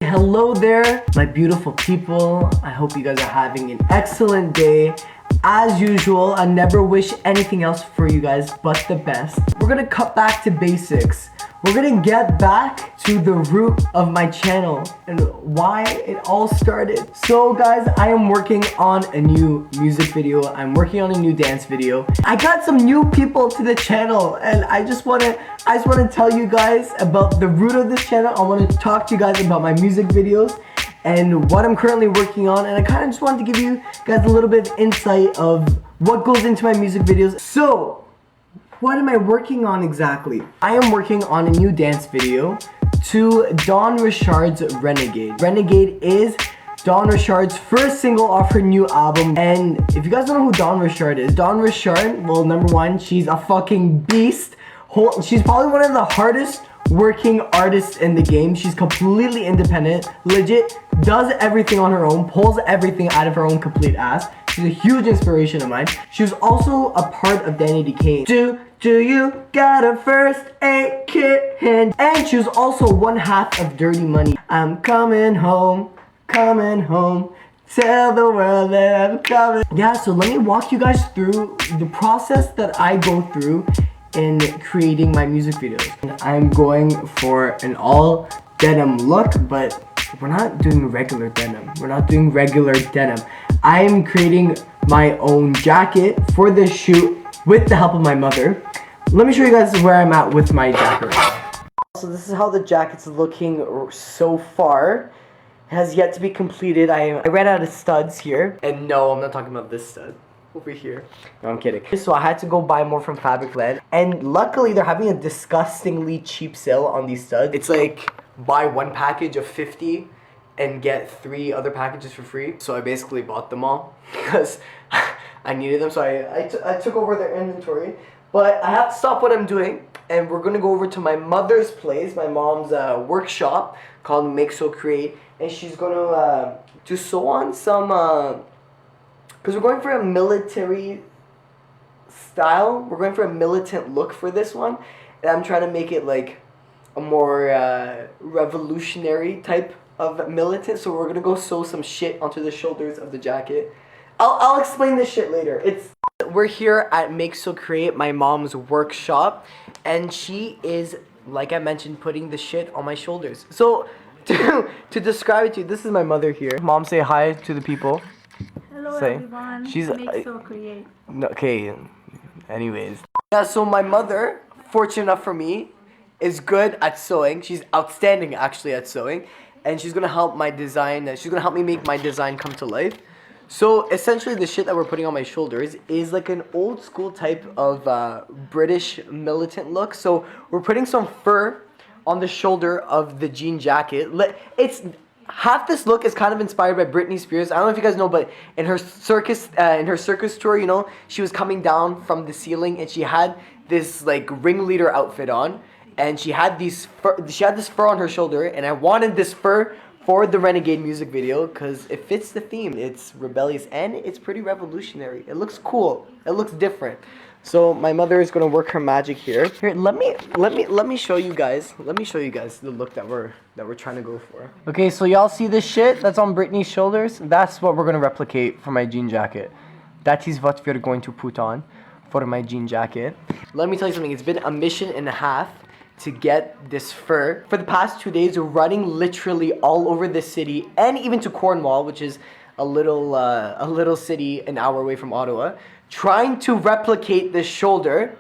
Hello there, my beautiful people. I hope you guys are having an excellent day. As usual, I never wish anything else for you guys but the best. We're gonna cut back to basics. We're gonna get back to the root of my channel and why it all started. So guys, I am working on a new music video. I'm working on a new dance video. I got some new people to the channel and I just wanna tell you guys about the root of this channel. I wanna talk to you guys about my music videos and what I'm currently working on, and I kind of just wanted to give you guys a little bit of insight of what goes into my music videos. So, what am I working on exactly? I am working on a new dance video to Dawn Richard's Renegade. Renegade is Dawn Richard's first single off her new album, and if you guys don't know who Dawn Richard is, Dawn Richard, well, number one, she's a fucking beast. She's probably one of the hardest working artists in the game. She's completely independent, legit, does everything on her own, pulls everything out of her own complete ass. She's a huge inspiration of mine. She was also a part of Danny Decane. Do you got a first aid kit? And she was also one half of Dirty Money. I'm coming home, tell the world that I'm coming. Yeah, so let me walk you guys through the process that I go through in creating my music videos. I'm going for an all denim look, but we're not doing regular denim. I'm creating my own jacket for this shoot with the help of my mother. Let me show you guys where I'm at with my jacket. So this is how the jacket's looking so far. It has yet to be completed. I ran out of studs here. And no, I'm not talking about this stud over here. No, I'm kidding. So I had to go buy more from Fabricland, and luckily they're having a disgustingly cheap sale on these studs. It's like buy one package of 50 and get 3 other packages for free. So I basically bought them all because I needed them. So I took over their inventory, but I have to stop what I'm doing, and we're gonna go over to my mother's place, my mom's workshop called Make So Create, and she's gonna to sew on some because we're going for a military style. We're going for a militant look for this one. And I'm trying to make it like a more revolutionary type of militant. So we're going to go sew some shit onto the shoulders of the jacket. I'll explain this shit later. We're here at Make So Create, my mom's workshop. And she is, like I mentioned, putting the shit on my shoulders. So to describe it to you, this is my mother here. Mom, say hi to the people. Hello everyone, she's Make So Create. Okay, anyways. Yeah, so my mother, fortunate enough for me, is good at sewing. She's outstanding actually at sewing. And she's gonna help my design, she's gonna help me make my design come to life. So essentially the shit that we're putting on my shoulders is like an old school type of British militant look. So we're putting some fur on the shoulder of the jean jacket. Half this look is kind of inspired by Britney Spears. I don't know if you guys know, but in her circus tour, you know, she was coming down from the ceiling and she had this like ringleader outfit on, and she had this fur on her shoulder, and I wanted this fur for the Renegade music video because it fits the theme. It's rebellious and it's pretty revolutionary. It looks cool. It looks different. So my mother is gonna work her magic here. Here, let me show you guys. Let me show you guys the look that we're trying to go for. Okay, so y'all see this shit that's on Britney's shoulders? That's what we're gonna replicate for my jean jacket. That is what we're going to put on for my jean jacket. Let me tell you something. It's been a mission and a half to get this fur. For the past 2 days, we're running literally all over the city and even to Cornwall, which is a little city an hour away from Ottawa, trying to replicate this shoulder.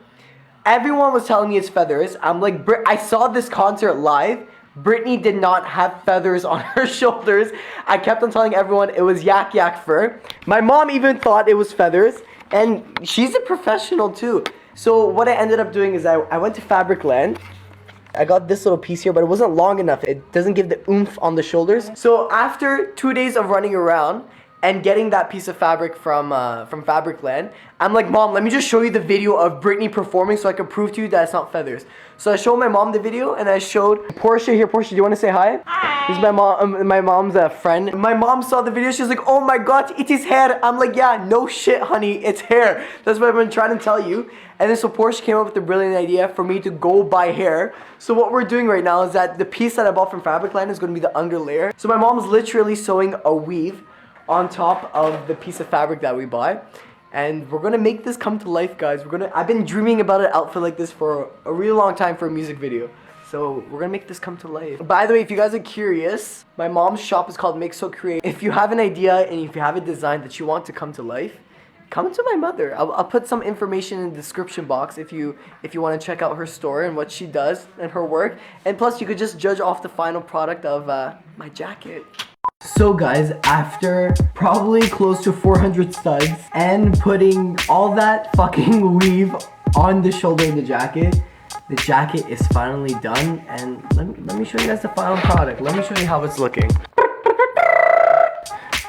Everyone was telling me it's feathers. I'm like, I saw this concert live. Britney did not have feathers on her shoulders. I kept on telling everyone it was yak fur. My mom even thought it was feathers, and she's a professional too. So what I ended up doing is I went to Fabricland. I got this little piece here, but it wasn't long enough. It doesn't give the oomph on the shoulders. So after 2 days of running around and getting that piece of fabric from Fabricland. I'm like, Mom, let me just show you the video of Britney performing so I can prove to you that it's not feathers. So I showed my mom the video, and I showed Portia here. Portia, do you want to say hi? Hi. This is my mom's friend. My mom saw the video. She's like, oh my God, it is hair. I'm like, yeah, no shit, honey, it's hair. That's what I've been trying to tell you. And then so Portia came up with the brilliant idea for me to go buy hair. So what we're doing right now is that the piece that I bought from Fabricland is going to be the under layer. So my mom's literally sewing a weave on top of the piece of fabric that we bought. And we're gonna make this come to life, guys. I've been dreaming about an outfit like this for a really long time for a music video. So we're gonna make this come to life. By the way, if you guys are curious, my mom's shop is called Make So Create. If you have an idea and if you have a design that you want to come to life, come to my mother. I'll put some information in the description box if you want to check out her store and what she does and her work. And plus, you could just judge off the final product of my jacket. So guys, after probably close to 400 studs and putting all that fucking weave on the shoulder of the jacket is finally done. And let me show you guys the final product. Let me show you how it's looking.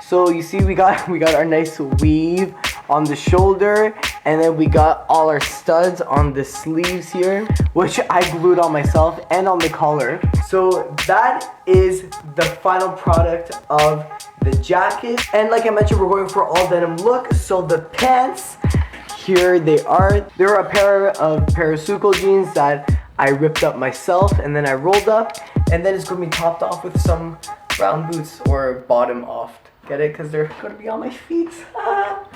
So you see we got our nice weave on the shoulder, and then we got all our studs on the sleeves here, which I glued on myself and on the collar. So that is the final product of the jacket. And like I mentioned, we're going for all denim look. So the pants, here they are. They're a pair of Parasuco jeans that I ripped up myself and then I rolled up, and then it's going to be topped off with some brown boots, or bottom off. Get it? Because they're going to be on my feet.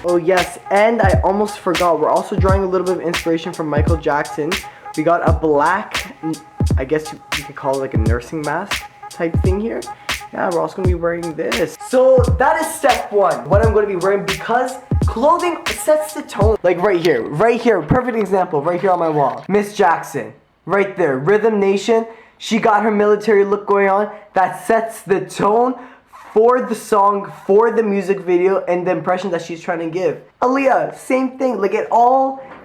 Oh yes, and I almost forgot. We're also drawing a little bit of inspiration from Michael Jackson. We got a black, I guess you could call it like a nursing mask type thing here. Yeah, we're also going to be wearing this. So that is step one. What I'm going to be wearing, because clothing sets the tone. Like right here, perfect example, right here on my wall. Miss Jackson, right there. Rhythm Nation, she got her military look going on. That sets the tone for the song, for the music video, and the impression that she's trying to give. Aaliyah, same thing. Like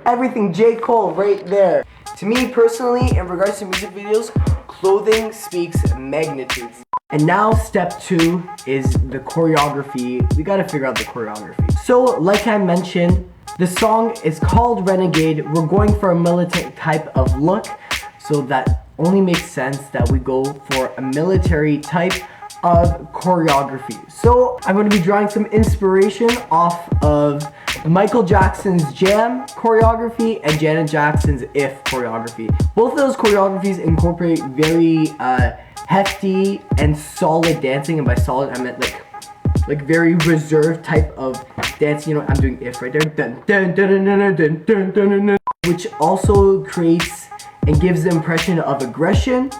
everything. J. Cole, right there. To me personally, in regards to music videos, clothing speaks magnitudes. And now step two is the choreography. We gotta figure out the choreography. So like I mentioned, the song is called Renegade. We're going for a militant type of look, so that only makes sense that we go for a military type of choreography. So I'm going to be drawing some inspiration off of Michael Jackson's Jam choreography and Janet Jackson's If choreography. Both of those choreographies incorporate very hefty and solid dancing, and by solid I meant like very reserved type of dancing. You know, I'm doing If right there, dun, dun, dun, dun, dun, dun, dun, dun, dun, which also creates and gives the impression of aggression.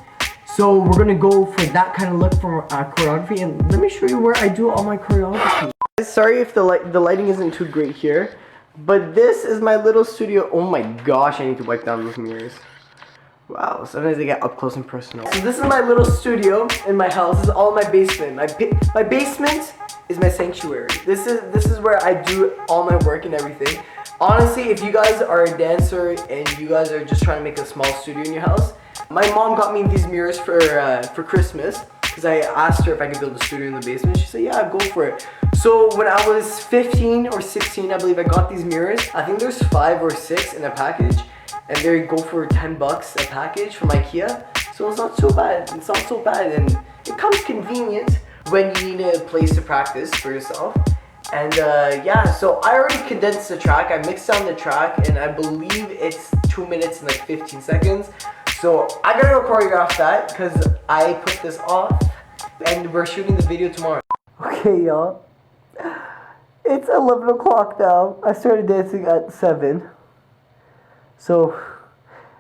So we're gonna go for that kind of look for choreography, and let me show you where I do all my choreography. Sorry if the lighting isn't too great here, but this is my little studio. Oh my gosh, I need to wipe down those mirrors. Wow, sometimes they get up close and personal. So this is my little studio in my house. This is all my basement. My basement is my sanctuary. This is where I do all my work and everything. Honestly, if you guys are a dancer and you guys are just trying to make a small studio in your house, my mom got me these mirrors for Christmas, because I asked her if I could build a studio in the basement. She said, yeah, go for it. So when I was 15 or 16, I believe, I got these mirrors. I think there's 5 or 6 in a package, and they go for $10 a package from IKEA. So it's not so bad. It's not so bad, and it comes convenient when you need a place to practice for yourself. And yeah, so I already condensed the track. I mixed down the track, and I believe it's 2 minutes and like 15 seconds. So I gotta go choreograph that, because I put this off, and we're shooting the video tomorrow. Okay, y'all. It's 11 o'clock now. I started dancing at 7. So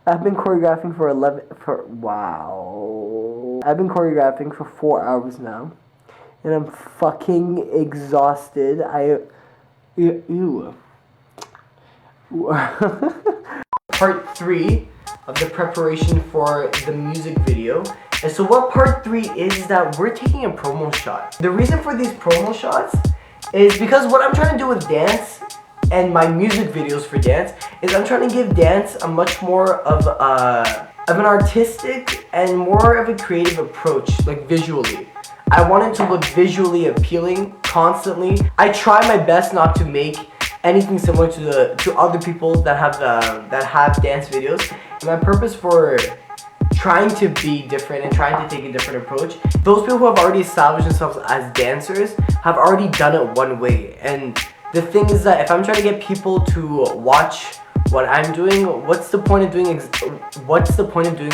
I've been choreographing wow. I've been choreographing for 4 hours now. And I'm fucking exhausted. Ew. Part 3 of the preparation for the music video. And so what part 3 is that we're taking a promo shot. The reason for these promo shots is because what I'm trying to do with dance and my music videos for dance is I'm trying to give dance a much more of an artistic and more of a creative approach, like visually. I want it to look visually appealing constantly. I try my best not to make anything similar to other people that have dance videos. And my purpose for trying to be different and trying to take a different approach, those people who have already established themselves as dancers have already done it one way. And the thing is that if I'm trying to get people to watch what I'm doing, what's the point of doing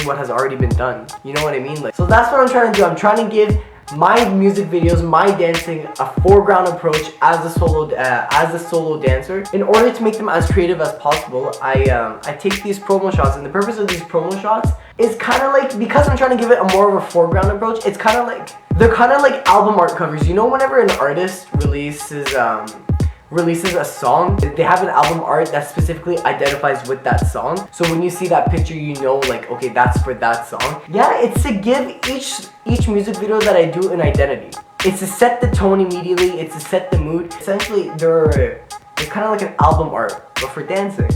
what has already been done? You know what I mean? Like, so that's what I'm trying to do. I'm trying to give my music videos, my dancing, a foreground approach as a solo dancer. In order to make them as creative as possible, I take these promo shots, and the purpose of these promo shots is kind of like, because I'm trying to give it a more of a foreground approach, it's kind of like, they're kind of like album art covers. You know, whenever an artist releases a song, they have an album art that specifically identifies with that song. So when you see that picture, you know, like, okay, that's for that song. Yeah, it's to give each music video that I do an identity. It's to set the tone immediately. It's to set the mood. Essentially, they're kind of like an album art, but for dancing.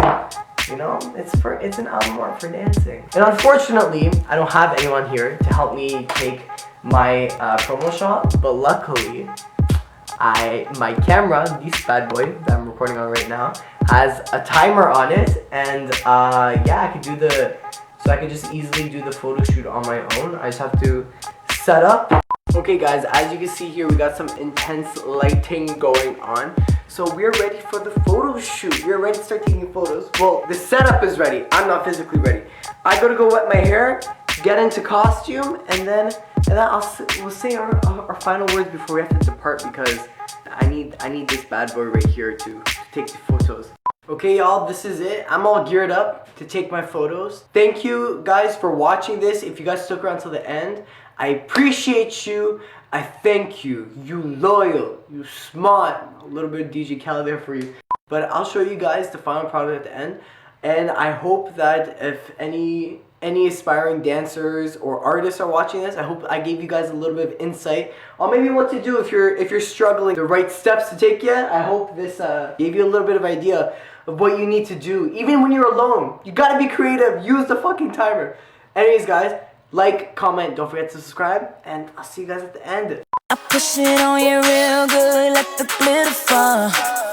You know, it's an album art for dancing. And unfortunately, I don't have anyone here to help me take my promo shot, but luckily, my camera, this bad boy that I'm recording on right now, has a timer on it, and yeah, I can just easily do the photo shoot on my own. I just have to set up. Okay guys, as you can see here, we got some intense lighting going on. So we're ready for the photo shoot. We're ready to start taking photos. Well, the setup is ready. I'm not physically ready. I gotta go wet my hair, get into costume, and then we'll say our final words before we have to depart, because I need this bad boy right here to take the photos. Okay y'all, this is it. I'm all geared up to take my photos. Thank you guys for watching this. If you guys stuck around till the end, I appreciate you. I thank you. You loyal, you smart. A little bit of DJ Khaled there for you. But I'll show you guys the final product at the end. And I hope that if any aspiring dancers or artists are watching this, I hope I gave you guys a little bit of insight on maybe what to do if you're struggling, the right steps to take yet. I hope this gave you a little bit of idea of what you need to do. Even when you're alone, you gotta be creative. Use the fucking timer. Anyways guys, like, comment, don't forget to subscribe, and I'll see you guys at the end. I push it on you real good, let the glitter fall.